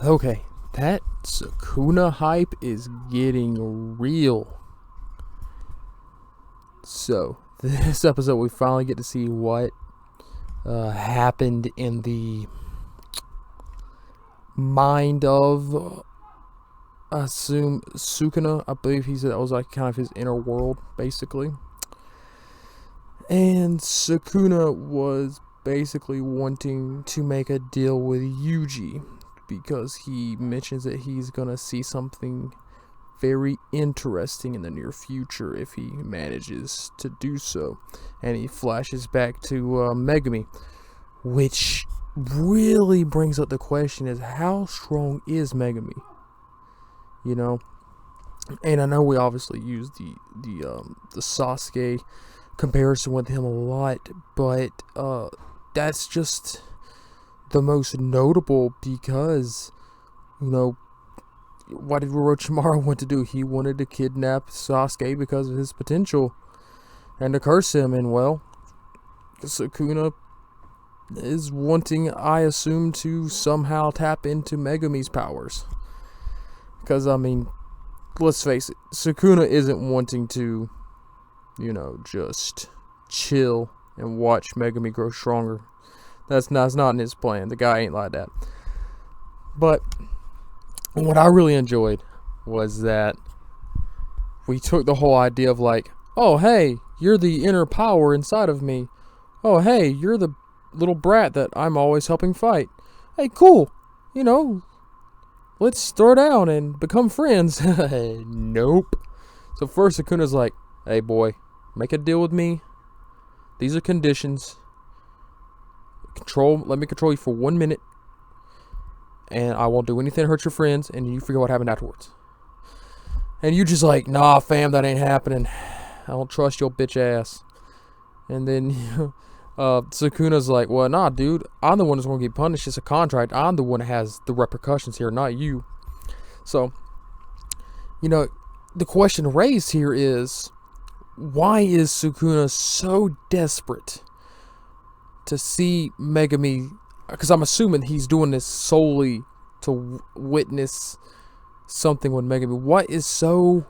Okay, that Sukuna hype is getting real. So, this episode we finally get to see what happened in the mind of, I assume, Sukuna. I believe he said that was like kind of his inner world, basically. And Sukuna was basically wanting to make a deal with Yuji because he mentions that he's gonna see something very interesting in the near future if he manages to do so. And he flashes back to Megami, which really brings up the question: is how strong is Megami? You know, and I know we obviously use the Souske comparison with him a lot, but that's just the most notable because, you know, what did Orochimaru want to do? He wanted to kidnap Sasuke because of his potential and to curse him, and well, Sukuna is wanting, I assume, to somehow tap into Megami's powers. Because, I mean, let's face it, Sukuna isn't wanting to, just chill and watch Megami grow stronger. That's not in his plan. The guy ain't like that. But what I really enjoyed was that we took the whole idea of like, oh, hey, you're the inner power inside of me. Oh, hey, you're the little brat that I'm always helping fight. Hey, cool. Let's throw down and become friends. Nope. So first Sukuna's like, hey, boy, make a deal with me. These are conditions. Let me control you for 1 minute. And I won't do anything to hurt your friends, and you figure out what happened afterwards. And you just like, nah, fam, that ain't happening. I don't trust your bitch ass. And then Sukuna's like, well, nah, dude, I'm the one that's going to get punished. It's a contract. I'm the one that has the repercussions here, not you. So, the question raised here is, why is Sukuna so desperate to see Megami? Because I'm assuming he's doing this solely to witness something with Megami. What is so,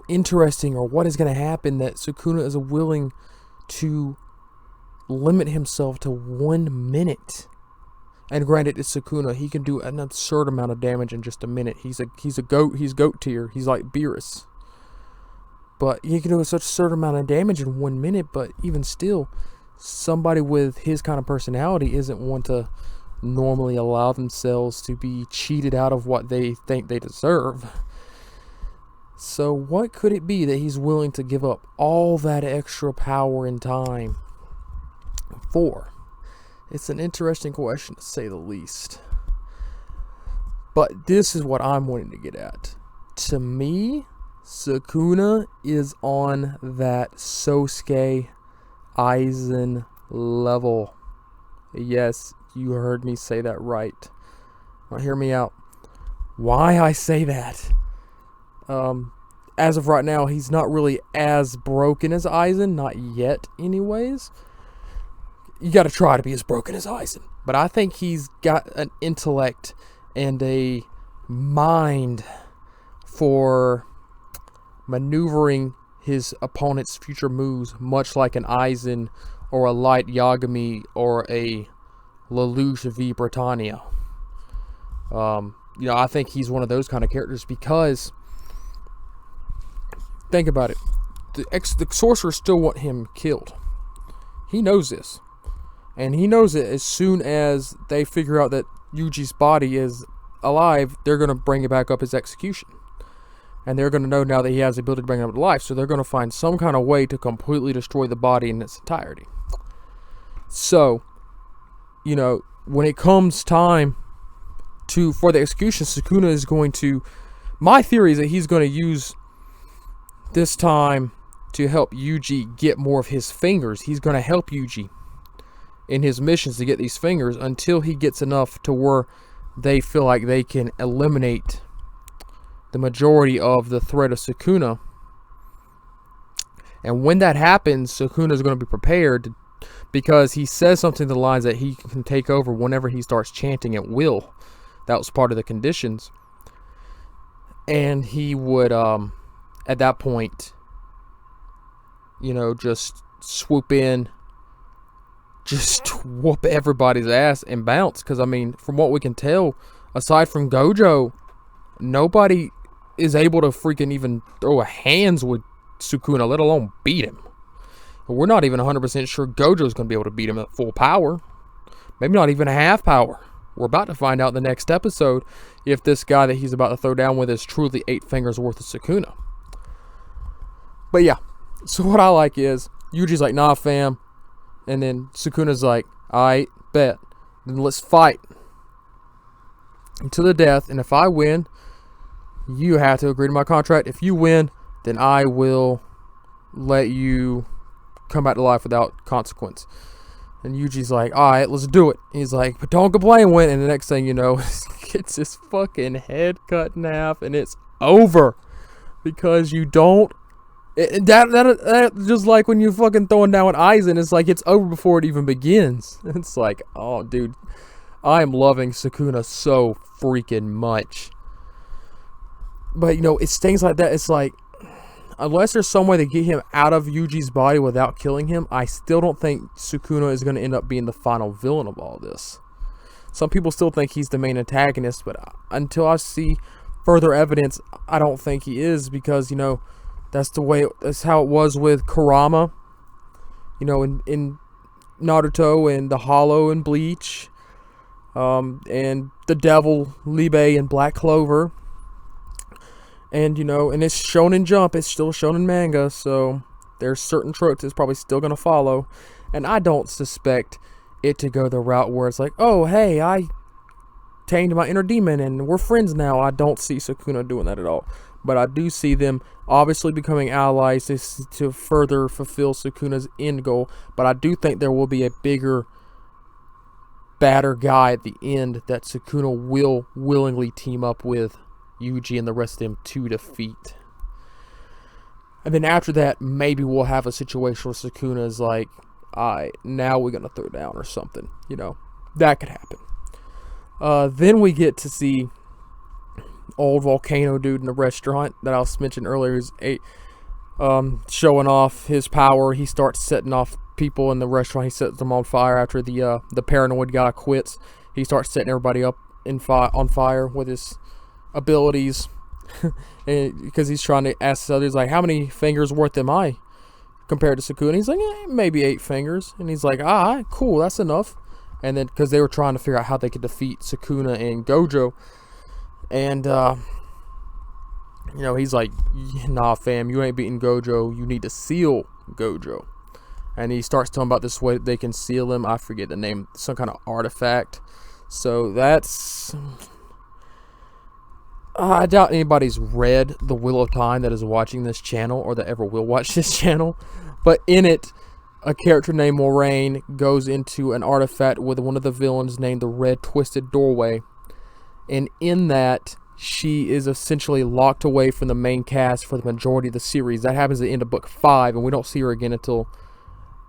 interesting, or what is going to happen that Sukuna is willing to limit himself to 1 minute? And granted, it's Sukuna. He can do an absurd amount of damage in just a minute. He's a goat. He's goat tier. He's like Beerus. But he can do such a certain amount of damage in 1 minute. But even still, somebody with his kind of personality isn't one to normally allow themselves to be cheated out of what they think they deserve. So what could it be that he's willing to give up all that extra power and time for? It's an interesting question, to say the least. But this is what I'm wanting to get at. To me, Sukuna is on that Souske Aizen level. Yes, you heard me say that right. Now hear me out. Why I say that? As of right now, he's not really as broken as Aizen, not yet anyways. You gotta try to be as broken as Aizen. But I think he's got an intellect and a mind for maneuvering his opponent's future moves, much like an Aizen or a Light Yagami or a Lelouch v Britannia. I think he's one of those kind of characters because, think about it, the sorcerers still want him killed. He knows this. And he knows it as soon as they figure out that Yuji's body is alive, they're going to bring it back up as execution. And they're going to know now that he has the ability to bring it up to life. So they're going to find some kind of way to completely destroy the body in its entirety. So, when it comes time for the execution, Sukuna is going to... My theory is that he's going to use this time to help Yuji get more of his fingers. He's going to help Yuji in his missions to get these fingers until he gets enough to where they feel like they can eliminate the majority of the threat of Sukuna. And when that happens, Sukuna is going to be prepared because he says something to the lines that he can take over whenever he starts chanting at will. That was part of the conditions. And he would, at that point, just swoop in, just whoop everybody's ass and bounce. Because, from what we can tell, aside from Gojo, nobody is able to freaking even throw a hands with Sukuna, let alone beat him. We're not even 100% sure Gojo's going to be able to beat him at full power. Maybe not even half power. We're about to find out in the next episode if this guy that he's about to throw down with is truly 8 fingers worth of Sukuna. But yeah, so what I like is, Yuji's like, nah fam. And then Sukuna's like, alright, bet. Then let's fight to the death. And if I win, you have to agree to my contract. If you win, then I will let you come back to life without consequence. And Yuji's like, alright, let's do it. He's like, but don't complain when. And the next thing you know, gets his fucking head cut in half. And it's over. Because you don't. That just like when you're fucking throwing down with Aizen, it's like it's over before it even begins. It's like, oh, dude. I am loving Sukuna so freaking much. But, it's things like that. It's like, unless there's some way to get him out of Yuji's body without killing him, I still don't think Sukuna is going to end up being the final villain of all this. Some people still think he's the main antagonist, but until I see further evidence, I don't think he is, because, that's how it was with Kurama, in Naruto, and the Hollow and Bleach, and the Devil, Libe, and Black Clover. And, and it's shown in Jump. It's still shown in manga. So there's certain tropes it's probably still going to follow. And I don't suspect it to go the route where it's like, oh, hey, I tamed my inner demon and we're friends now. I don't see Sukuna doing that at all. But I do see them obviously becoming allies to further fulfill Sukuna's end goal. But I do think there will be a bigger, badder guy at the end that Sukuna will willingly team up with Yuji and the rest of them to defeat. And then after that, maybe we'll have a situation where Sukuna is like, alright, now we're going to throw down or something. That could happen. Then we get to see old volcano dude in the restaurant that I was mentioning earlier is showing off his power. He starts setting off people in the restaurant. He sets them on fire after the paranoid guy quits. He starts setting everybody up on fire with his abilities. And because he's trying to ask the others, like, how many fingers worth am I compared to Sukuna? He's like, maybe 8 fingers. And he's like, cool, that's enough. And then because they were trying to figure out how they could defeat Sukuna and Gojo. And he's like, nah fam, you ain't beating Gojo, you need to seal Gojo. And he starts talking about this way that they can seal him. I forget the name, some kind of artifact. So that's, I doubt anybody's read The Wheel of Time that is watching this channel or that ever will watch this channel. But in it, a character named Moraine goes into an artifact with one of the villains named the Red Twisted Doorway. And in that, she is essentially locked away from the main cast for the majority of the series. That happens at the end of book 5, and we don't see her again until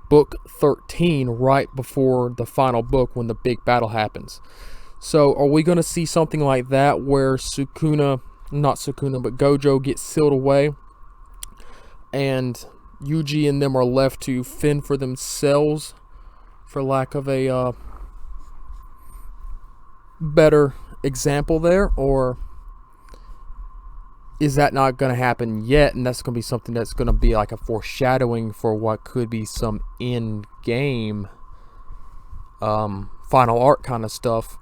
book 13, right before the final book when the big battle happens. So are we going to see something like that where not Sukuna, but Gojo gets sealed away and Yuji and them are left to fend for themselves, for lack of a better example there? Or is that not going to happen yet, and that's going to be something that's going to be like a foreshadowing for what could be some in-game final art kind of stuff,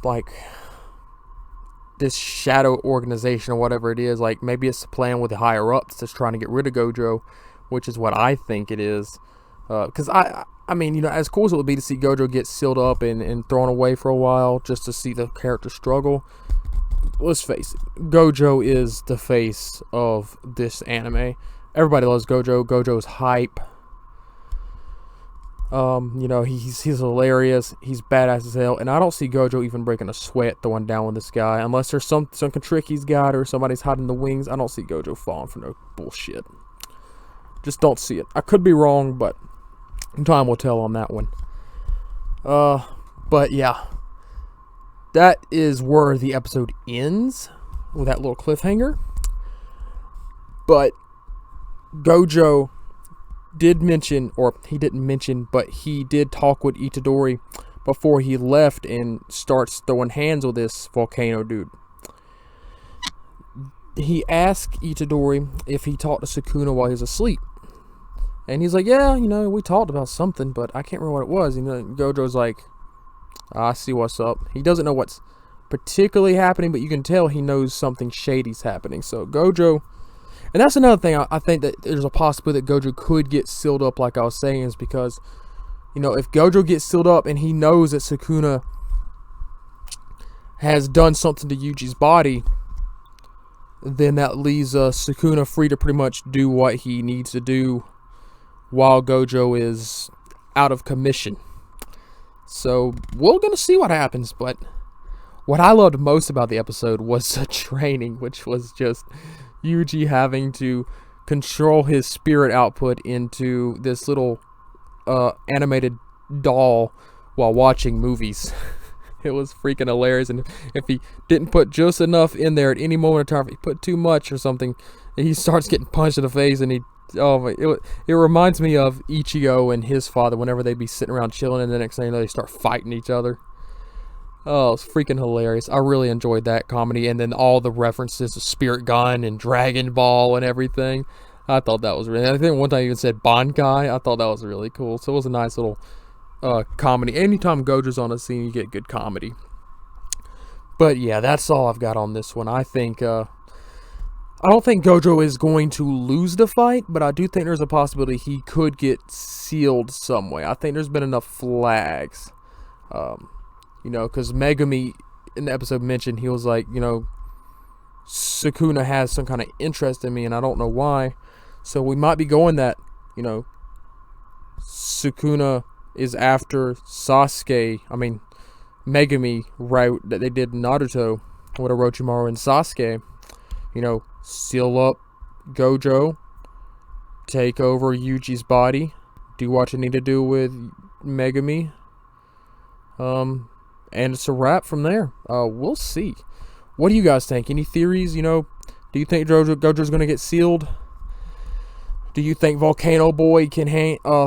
like this shadow organization or whatever it is? Like maybe it's a plan with the higher ups that's trying to get rid of Gojo, which is what I think it is. Because I mean, as cool as it would be to see Gojo get sealed up and thrown away for a while just to see the character struggle, let's face it, Gojo is the face of this anime. Everybody loves Gojo. Gojo's hype. He's hilarious. He's badass as hell. And I don't see Gojo even breaking a sweat throwing down with this guy. Unless there's some trick he's got or somebody's hiding the wings. I don't see Gojo falling for no bullshit. Just don't see it. I could be wrong, but Time will tell on that one. But yeah, that is where the episode ends, with that little cliffhanger. But Gojo did mention, or he didn't mention, but he did talk with Itadori before he left and starts throwing hands with this volcano dude. He asked Itadori if he talked to Sukuna while he was asleep. And he's like, yeah, we talked about something, but I can't remember what it was. And Gojo's like, I see what's up. He doesn't know what's particularly happening, but you can tell he knows something shady's happening. So Gojo, and that's another thing, I think that there's a possibility that Gojo could get sealed up, like I was saying, is because, if Gojo gets sealed up and he knows that Sukuna has done something to Yuji's body, then that leaves Sukuna free to pretty much do what he needs to do while Gojo is out of commission. So we're going to see what happens, but what I loved most about the episode was the training, which was just Yuji having to control his spirit output into this little animated doll while watching movies. It was freaking hilarious, and if he didn't put just enough in there at any moment of time, if he put too much or something, he starts getting punched in the face, and it reminds me of Ichigo and his father whenever they'd be sitting around chilling, and the next thing you know, they start fighting each other. Oh, it's freaking hilarious. I really enjoyed that comedy, and then all the references to Spirit Gun and Dragon Ball and everything. I thought that was really, I think one time he even said Bankai. I thought that was really cool. So it was a nice little comedy. Anytime Gojo's on a scene, you get good comedy. But yeah, that's all I've got on this one. I don't think Gojo is going to lose the fight, but I do think there's a possibility he could get sealed some way. I think there's been enough flags. Because Megumi in the episode mentioned, he was like, Sukuna has some kind of interest in me, and I don't know why. So we might be going that, Sukuna is after Megumi route that they did in Naruto with Orochimaru and Sasuke. Seal up Gojo, take over Yuji's body, do what you need to do with Megumi, and it's a wrap from there. We'll see. What do you guys think? Any theories? Do you think Gojo's going to get sealed? Do you think Volcano Boy can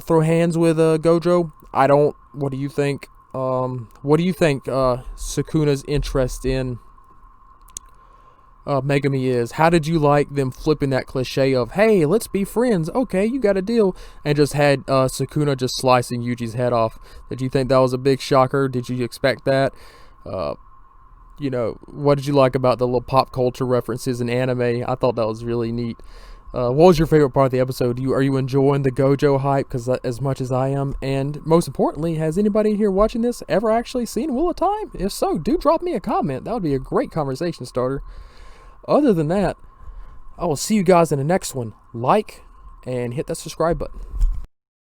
throw hands with Gojo? I don't. What do you think? What do you think Sukuna's interest in Megumi is? How did you like them flipping that cliche of, hey, let's be friends, okay, you got a deal, and just had Sukuna just slicing Yuji's head off? Did you think that was a big shocker? Did you expect that? What did you like about the little pop culture references in anime? I thought that was really neat. What was your favorite part of the episode? Are you enjoying the Gojo hype because as much as I am? And most importantly, has anybody here watching this ever actually seen Wheel of Time? If so, do drop me a comment. That would be a great conversation starter. Other than that, I will see you guys in the next one. Like and hit that subscribe button.